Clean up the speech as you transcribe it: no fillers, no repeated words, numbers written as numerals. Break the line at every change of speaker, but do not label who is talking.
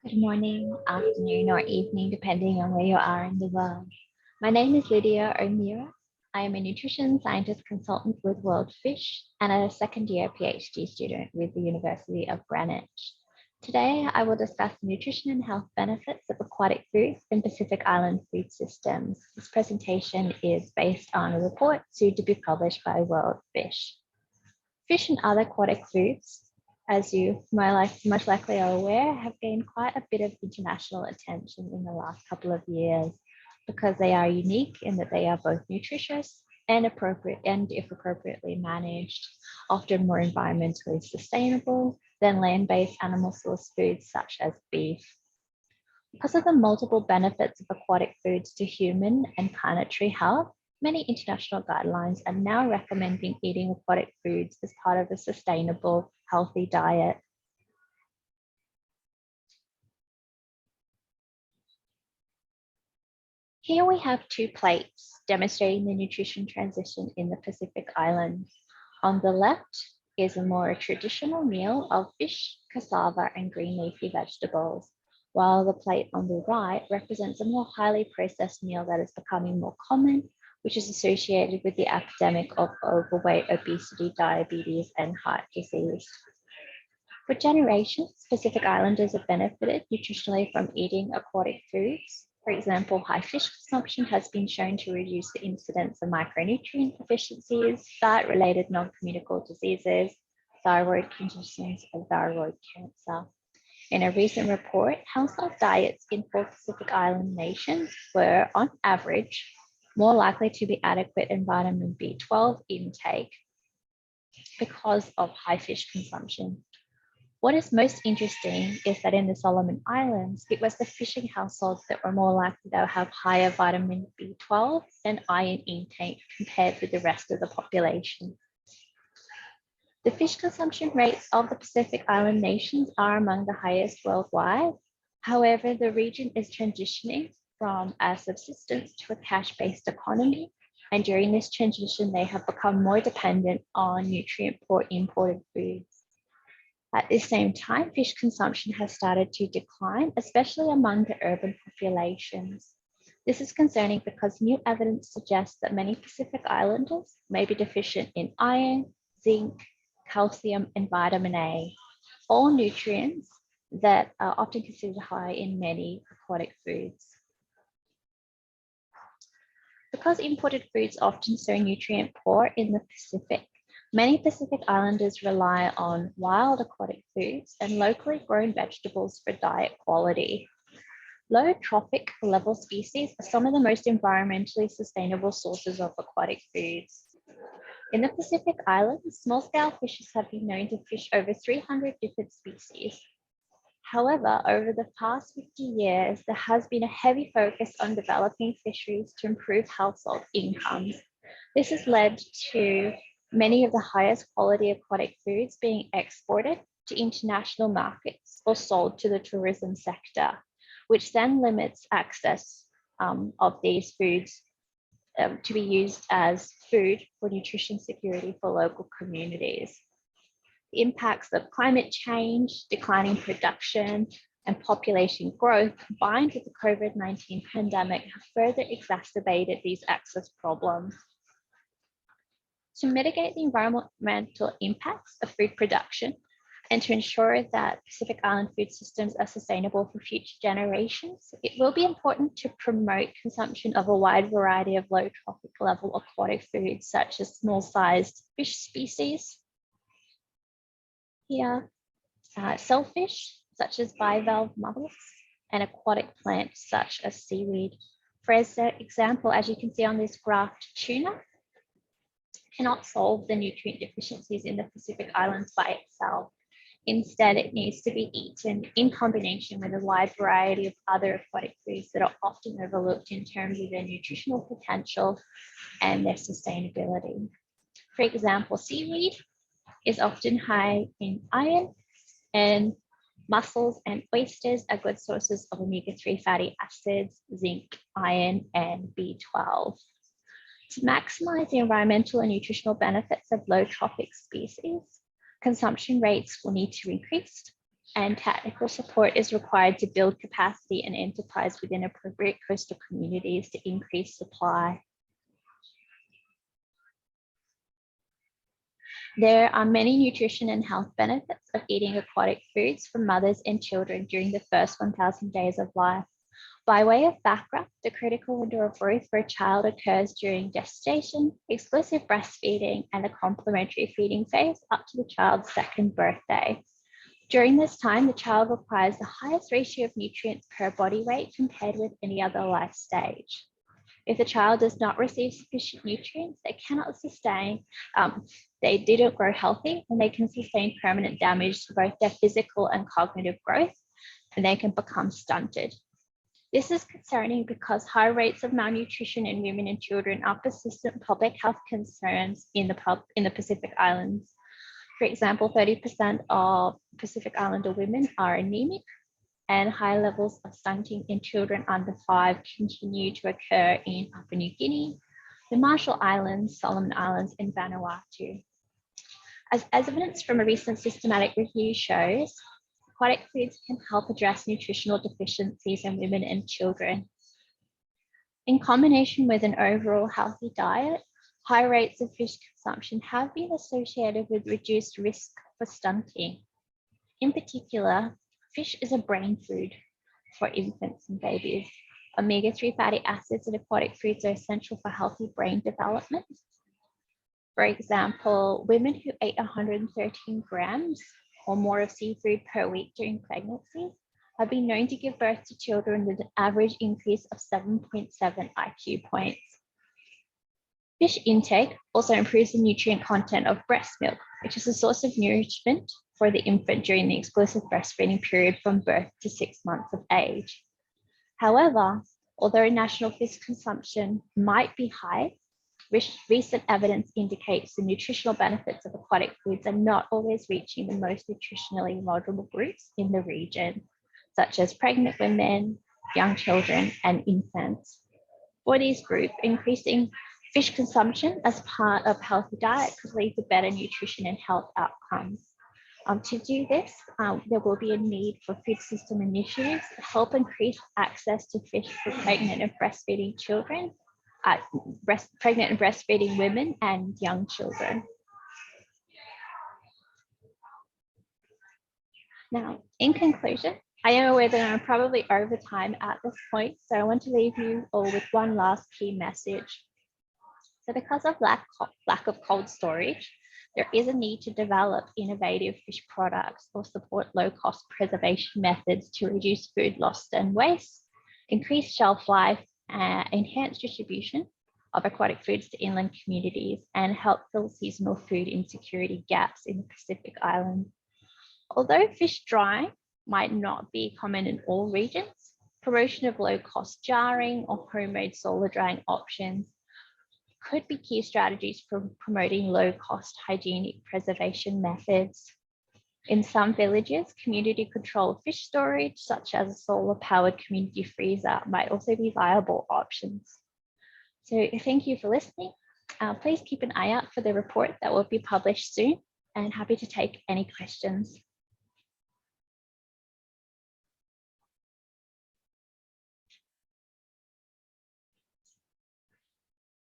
Good morning, afternoon, or evening, depending on where you are in the world. My name is Lydia O'Meara. I am a nutrition scientist consultant with World Fish and a second year PhD student with the University of Greenwich. Today, I will discuss the nutrition and health benefits of aquatic foods in Pacific Island food systems. This presentation is based on a report soon to be published by World Fish. Fish and other aquatic foods, as you much likely are aware, have gained quite a bit of international attention in the last couple of years because they are unique in that they are both nutritious and appropriate, and if appropriately managed, often more environmentally sustainable than land-based animal source foods such as beef. Because of the multiple benefits of aquatic foods to human and planetary health, many international guidelines are now recommending eating aquatic foods as part of a sustainable, healthy diet. Here we have two plates demonstrating the nutrition transition in the Pacific Islands. On the left is a more traditional meal of fish, cassava, and green leafy vegetables, while the plate on the right represents a more highly processed meal that is becoming more common, which is associated with the epidemic of overweight, obesity, diabetes, and heart disease. For generations, Pacific Islanders have benefited nutritionally from eating aquatic foods. For example, high fish consumption has been shown to reduce the incidence of micronutrient deficiencies, diet-related non-communicable diseases, thyroid conditions, and thyroid cancer. In a recent report, household diets in 4 Pacific Island nations were, on average, more likely to be adequate in vitamin B12 intake because of high fish consumption. What is most interesting is that in the Solomon Islands, it was the fishing households that were more likely to have higher vitamin B12 and iron intake compared with the rest of the population. The fish consumption rates of the Pacific Island nations are among the highest worldwide. However, the region is transitioning from a subsistence to a cash-based economy. And during this transition, they have become more dependent on nutrient-poor imported foods. At the same time, fish consumption has started to decline, especially among the urban populations. This is concerning because new evidence suggests that many Pacific Islanders may be deficient in iron, zinc, calcium, and vitamin A, all nutrients that are often considered high in many aquatic foods. Because imported foods are often so nutrient poor in the Pacific, many Pacific Islanders rely on wild aquatic foods and locally grown vegetables for diet quality. Low trophic level species are some of the most environmentally sustainable sources of aquatic foods. In the Pacific Islands, small-scale fishes have been known to fish over 300 different species. However, over the past 50 years, there has been a heavy focus on developing fisheries to improve household incomes. This has led to many of the highest quality aquatic foods being exported to international markets or sold to the tourism sector, which then limits access of these foods to be used as food for nutrition security for local communities. The impacts of climate change, declining production, and population growth combined with the COVID-19 pandemic have further exacerbated these access problems. To mitigate the environmental impacts of food production and to ensure that Pacific Island food systems are sustainable for future generations, it will be important to promote consumption of a wide variety of low trophic level aquatic foods, such as small-sized fish species. Here, shellfish, such as bivalve mollusks, and aquatic plants, such as seaweed. For example, as you can see on this graph, tuna cannot solve the nutrient deficiencies in the Pacific Islands by itself. Instead, it needs to be eaten in combination with a wide variety of other aquatic foods that are often overlooked in terms of their nutritional potential and their sustainability. For example, seaweed is often high in iron, and mussels and oysters are good sources of omega-3 fatty acids, zinc, iron, and B12. To maximize the environmental and nutritional benefits of low trophic species, consumption rates will need to increase, and technical support is required to build capacity and enterprise within appropriate coastal communities to increase supply. There are many nutrition and health benefits of eating aquatic foods for mothers and children during the first 1,000 days of life. By way of background, the critical window of growth for a child occurs during gestation, exclusive breastfeeding, and the complementary feeding phase up to the child's second birthday. During this time, the child requires the highest ratio of nutrients per body weight compared with any other life stage. If the child does not receive sufficient nutrients, they cannot sustain, they didn't grow healthy, and they can sustain permanent damage to both their physical and cognitive growth, and they can become stunted. This is concerning because high rates of malnutrition in women and children are persistent public health concerns in the Pacific Islands. For example, 30% of Pacific Islander women are anemic, and high levels of stunting in children under 5 continue to occur in Papua New Guinea, the Marshall Islands, Solomon Islands, and Vanuatu. As evidence from a recent systematic review shows, aquatic foods can help address nutritional deficiencies in women and children. In combination with an overall healthy diet, high rates of fish consumption have been associated with reduced risk for stunting. In particular, fish is a brain food for infants and babies. Omega-3 fatty acids in aquatic foods are essential for healthy brain development. For example, women who ate 113 grams or more of seafood per week during pregnancy have been known to give birth to children with an average increase of 7.7 IQ points. Fish intake also improves the nutrient content of breast milk, which is a source of nourishment for the infant during the exclusive breastfeeding period from birth to 6 months of age. However, although national fish consumption might be high, recent evidence indicates the nutritional benefits of aquatic foods are not always reaching the most nutritionally vulnerable groups in the region, such as pregnant women, young children, and infants. For these groups, increasing fish consumption as part of a healthy diet could lead to better nutrition and health outcomes. To do this, there will be a need for food system initiatives to help increase access to fish for pregnant and breastfeeding children, pregnant and breastfeeding women, and young children. Now, in conclusion, I am aware that I'm probably over time at this point, so I want to leave you all with one last key message. So because of lack of cold storage, there is a need to develop innovative fish products or support low-cost preservation methods to reduce food loss and waste, increase shelf life, enhance distribution of aquatic foods to inland communities, and help fill seasonal food insecurity gaps in the Pacific Islands. Although fish drying might not be common in all regions, promotion of low-cost jarring or homemade solar drying options could be key strategies for promoting low-cost hygienic preservation methods. In some villages, community-controlled fish storage, such as a solar-powered community freezer, might also be viable options. So thank you for listening. Please keep an eye out for the report that will be published soon, and happy to take any questions.